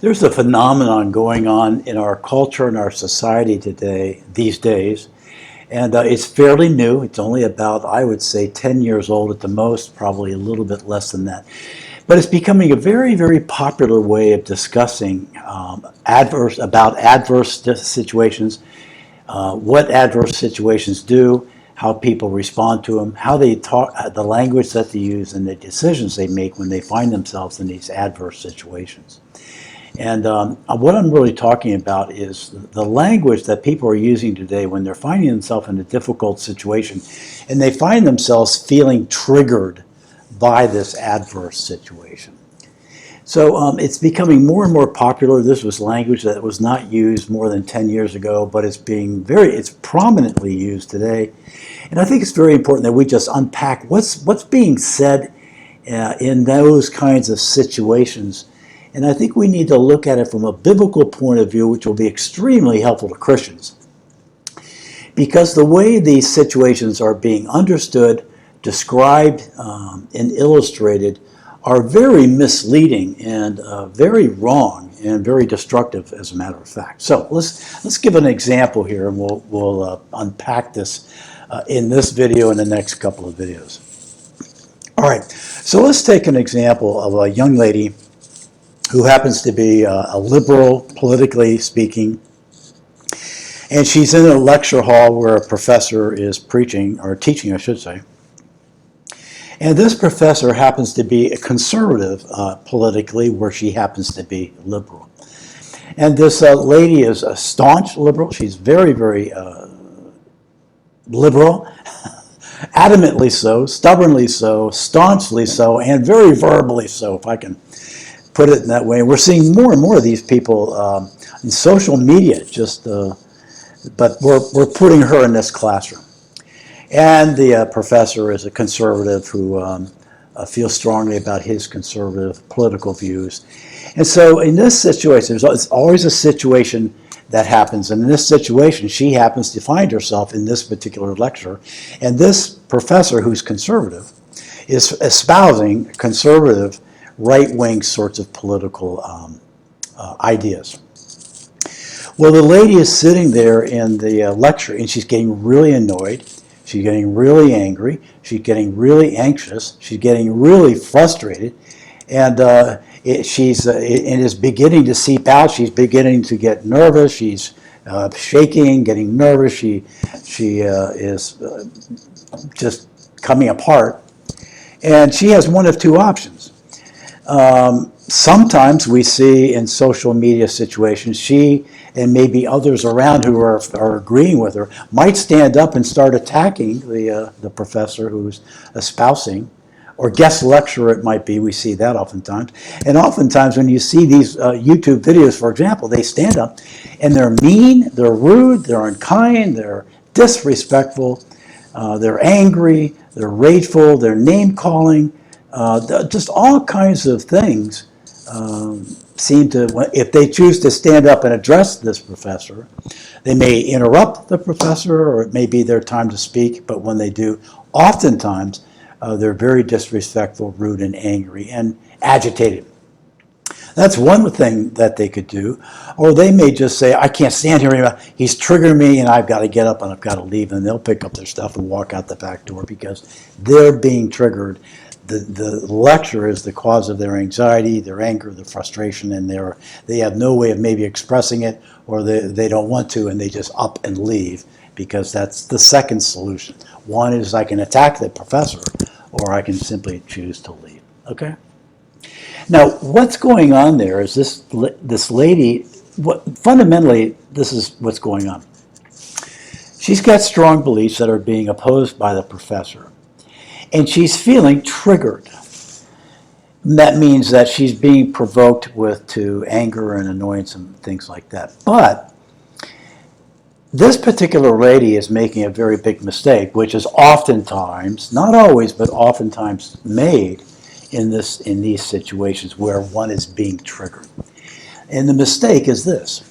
There's a phenomenon going on in our culture and our society today, these days, and it's fairly new. It's only about, I would say, 10 years old at the most, probably a little bit less than that. But it's becoming a very, very popular way of discussing adverse situations, what adverse situations do, how people respond to them, how they talk, the language that they use, and the decisions they make when they find themselves in these adverse situations. And what I'm really talking about is the language that people are using today when they're finding themselves in a difficult situation and they find themselves feeling triggered by this adverse situation. So it's becoming more and more popular. This was language that was not used more than 10 years ago, but it's prominently used today. And I think it's very important that we just unpack what's being said in those kinds of situations. And I think we need to look at it from a biblical point of view, which will be extremely helpful to Christians. Because the way these situations are being understood, described, and illustrated are very misleading and very wrong and very destructive, as a matter of fact. So let's give an example here, and we'll unpack this in this video and the next couple of videos. All right, so let's take an example of a young lady who happens to be a liberal, politically speaking, and she's in a lecture hall where a professor is preaching, or teaching, I should say. And this professor happens to be a conservative politically, where she happens to be liberal. And this lady is a staunch liberal. She's very, very liberal, adamantly so, stubbornly so, staunchly so, and very verbally so, if I can put it in that way. We're seeing more and more of these people in social media, but we're putting her in this classroom. And the professor is a conservative who feels strongly about his conservative political views. And so in this situation, there's always a situation that happens. And in this situation, she happens to find herself in this particular lecture. And this professor, who's conservative, is espousing conservative, right-wing sorts of political ideas. Well, the lady is sitting there in the lecture, and she's getting really annoyed. She's getting really angry. She's getting really anxious. She's getting really frustrated. And it is beginning to seep out. She's beginning to get nervous. She's shaking, getting nervous. She is just coming apart. And she has one of two options. Sometimes we see in social media situations, she and maybe others around who are agreeing with her might stand up and start attacking the professor who's espousing, or guest lecturer it might be. We see that oftentimes. And oftentimes when you see these YouTube videos, for example, they stand up and they're mean, they're rude, they're unkind, they're disrespectful, they're angry, they're rageful, they're name-calling, just all kinds of things seem to, if they choose to stand up and address this professor, they may interrupt the professor, or it may be their time to speak, but when they do, oftentimes they're very disrespectful, rude, and angry, and agitated. That's one thing that they could do. Or they may just say, I can't stand here anymore. He's triggering me, and I've got to get up and I've got to leave. And they'll pick up their stuff and walk out the back door because they're being triggered. The lecture is the cause of their anxiety, their anger, their frustration, and they have no way of maybe expressing it, or they don't want to, and they just up and leave, because that's the second solution. One is I can attack the professor, or I can simply choose to leave. Okay? Now, what's going on there is this lady, fundamentally, this is what's going on. She's got strong beliefs that are being opposed by the professor. And she's feeling triggered. That means that she's being provoked to anger and annoyance and things like that. But this particular lady is making a very big mistake, which is oftentimes, not always, but oftentimes made in these situations where one is being triggered. And the mistake is this.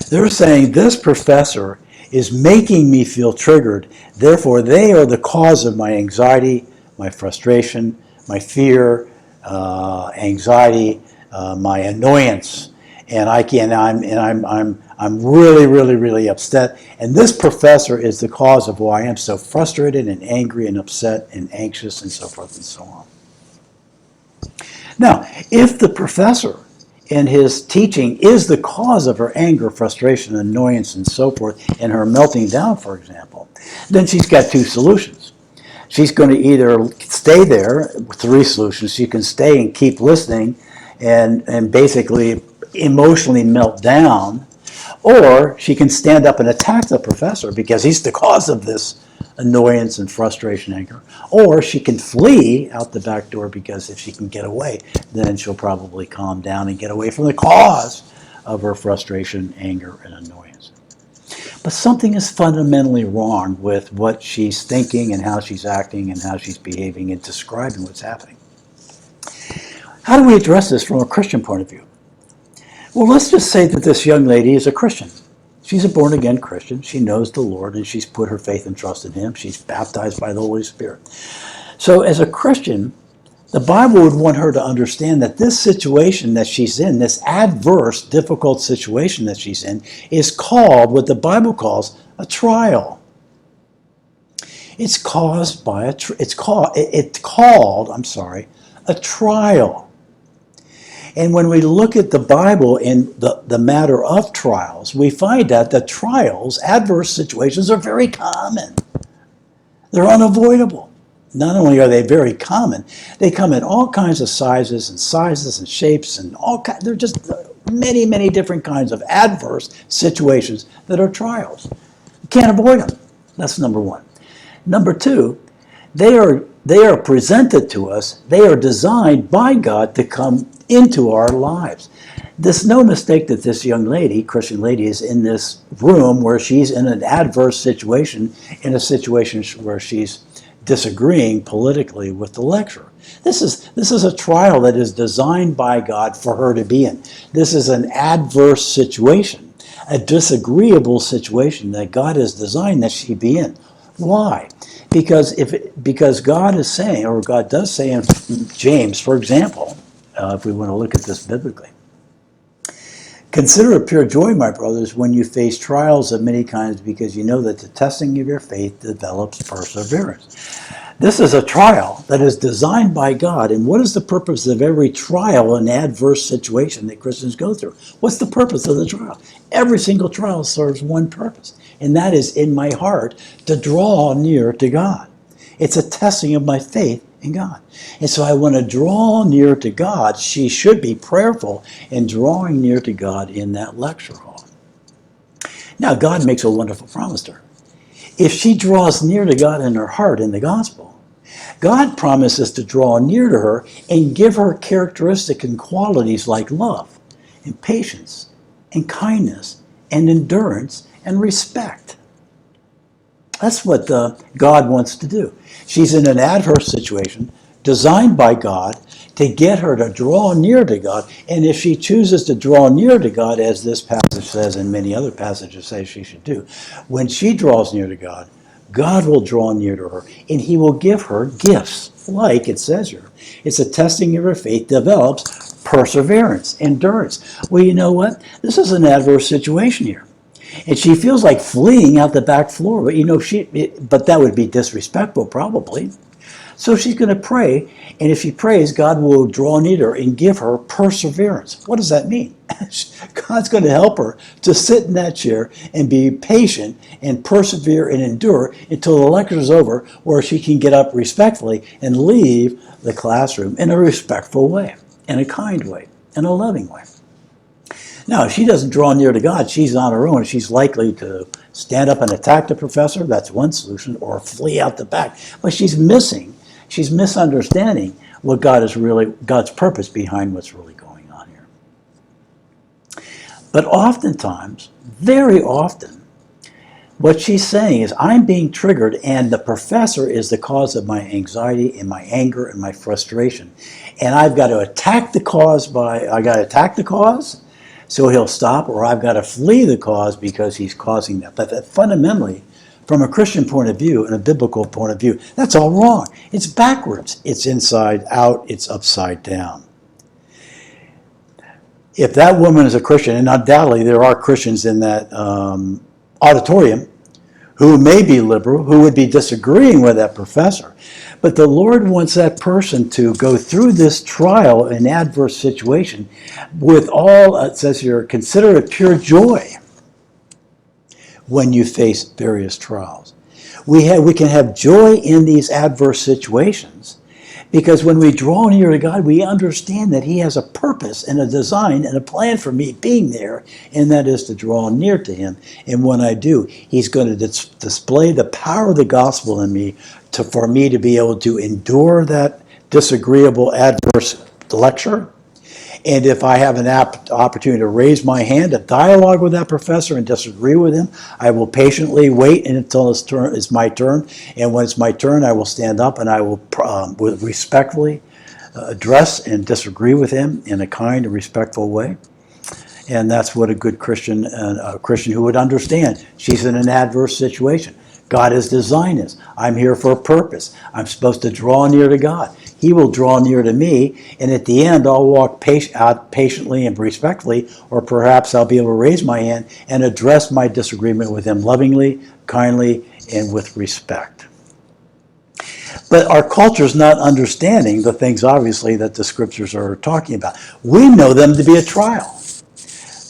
They're saying this professor is making me feel triggered. Therefore, they are the cause of my anxiety, my frustration, my fear, anxiety, my annoyance, and I'm really, really, really upset. And this professor is the cause of why I am so frustrated and angry and upset and anxious and so forth and so on. Now, if the professor and his teaching is the cause of her anger, frustration, annoyance, and so forth, and her melting down, for example, then she's got two solutions. She's going to either stay there, three solutions. She can stay and keep listening and basically emotionally melt down, or she can stand up and attack the professor because he's the cause of this annoyance and frustration, anger. Or she can flee out the back door because if she can get away, then she'll probably calm down and get away from the cause of her frustration, anger, and annoyance. But something is fundamentally wrong with what she's thinking and how she's acting and how she's behaving and describing what's happening. How do we address this from a Christian point of view? Well, let's just say that this young lady is a Christian. She's a born-again Christian. She knows the Lord, and she's put her faith and trust in Him. She's baptized by the Holy Spirit. So as a Christian, the Bible would want her to understand that this situation that she's in, this adverse, difficult situation that she's in, is called what the Bible calls a trial. It's caused by a trial. And when we look at the Bible in the matter of trials, we find out that trials, adverse situations, are very common. They're unavoidable. Not only are they very common, they come in all kinds of sizes and shapes and they're just many, many different kinds of adverse situations that are trials. You can't avoid them. That's number one. Number two, they are presented to us. They are designed by God to come into our lives. There's no mistake that this young lady, Christian lady, is in this room where she's in an adverse situation, in a situation where she's disagreeing politically with the lecturer. This is a trial that is designed by God for her to be in. This is an adverse situation, a disagreeable situation that God has designed that she be in. Why? Because God is saying, or God does say in James, for example, if we want to look at this biblically, consider it pure joy, my brothers, when you face trials of many kinds, because you know that the testing of your faith develops perseverance. This is a trial that is designed by God. And what is the purpose of every trial and adverse situation that Christians go through? What's the purpose of the trial? Every single trial serves one purpose, and that is in my heart to draw near to God. It's a testing of my faith in God. And so I want to draw near to God. She should be prayerful and drawing near to God in that lecture hall. Now, God makes a wonderful promise to her. If she draws near to God in her heart in the gospel, God promises to draw near to her and give her characteristics and qualities like love and patience and kindness and endurance and respect. That's what God wants to do. She's in an adverse situation designed by God to get her to draw near to God. And if she chooses to draw near to God, as this passage says and many other passages say she should do, when she draws near to God, God will draw near to her and He will give her gifts, like it says here. It's a testing of her faith develops perseverance, endurance. Well, you know what? This is an adverse situation here. And she feels like fleeing out the back floor, but that would be disrespectful probably. So she's going to pray, and if she prays, God will draw near to her and give her perseverance. What does that mean? God's going to help her to sit in that chair and be patient and persevere and endure until the lecture is over, where she can get up respectfully and leave the classroom in a respectful way, in a kind way, in a loving way. Now, if she doesn't draw near to God, she's on her own. She's likely to stand up and attack the professor. That's one solution, or flee out the back. But she's misunderstanding what God's purpose behind what's really going on here. But oftentimes, very often, what she's saying is, I'm being triggered, and the professor is the cause of my anxiety and my anger and my frustration. And I've got to attack the cause so he'll stop, or I've got to flee the cause because he's causing that. But that fundamentally, from a Christian point of view and a biblical point of view, that's all wrong. It's backwards. It's inside out. It's upside down. if that woman is a Christian, and undoubtedly there are Christians in that auditorium who may be liberal, who would be disagreeing with that professor, but the Lord wants that person to go through this trial and adverse situation with all, it says here, consider it pure joy when you face various trials. We can have joy in these adverse situations because when we draw near to God, we understand that He has a purpose and a design and a plan for me being there, and that is to draw near to Him. And when I do, He's going to display the power of the gospel in me for me to be able to endure that disagreeable, adverse lecture. And if I have an opportunity to raise my hand, to dialogue with that professor and disagree with him, I will patiently wait until it's my turn. And when it's my turn, I will stand up and I will respectfully address and disagree with him in a kind and respectful way. And that's what a good Christian, a Christian who would understand. She's in an adverse situation. God has designed this. I'm here for a purpose. I'm supposed to draw near to God. He will draw near to me, and at the end, I'll walk out patiently and respectfully, or perhaps I'll be able to raise my hand and address my disagreement with him lovingly, kindly, and with respect. But our culture is not understanding the things, obviously, that the scriptures are talking about. We know them to be a trial.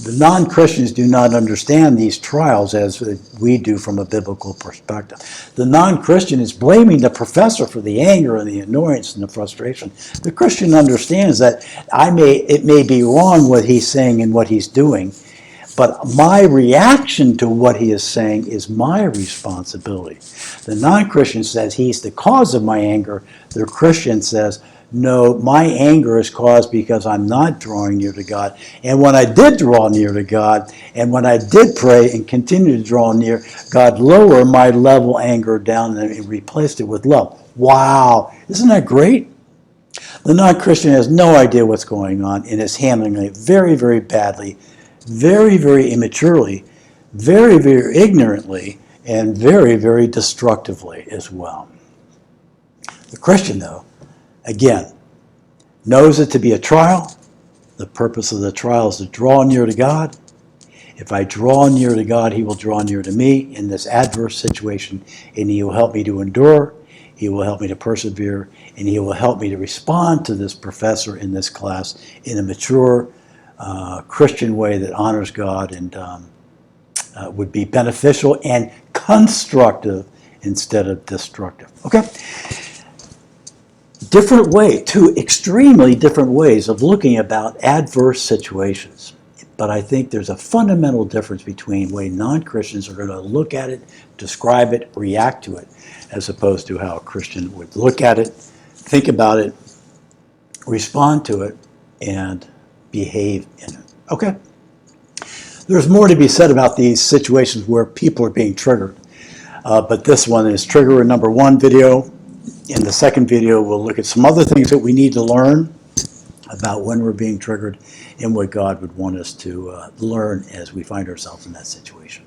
The non-Christians do not understand these trials as we do from a biblical perspective. The non-Christian is blaming the professor for the anger and the annoyance and the frustration. The Christian understands that it may be wrong what he's saying and what he's doing, but my reaction to what he is saying is my responsibility. The non-Christian says he's the cause of my anger. The Christian says, no, my anger is caused because I'm not drawing near to God. And when I did draw near to God, and when I did pray and continue to draw near, God lowered my level anger down and replaced it with love. Wow, isn't that great? The non-Christian has no idea what's going on and is handling it very, very badly, very, very immaturely, very, very ignorantly, and very, very destructively as well. The Christian, though, again, knows it to be a trial. The purpose of the trial is to draw near to God. If I draw near to God, He will draw near to me in this adverse situation, and He will help me to endure. He will help me to persevere, and He will help me to respond to this professor in this class in a mature Christian way that honors God and would be beneficial and constructive instead of destructive. Okay? Different way, two extremely different ways of looking about adverse situations. But I think there's a fundamental difference between the way non-Christians are going to look at it, describe it, react to it, as opposed to how a Christian would look at it, think about it, respond to it, and behave in it. Okay? There's more to be said about these situations where people are being triggered. But this one is trigger number 1 video. In the second video, we'll look at some other things that we need to learn about when we're being triggered and what God would want us to learn as we find ourselves in that situation.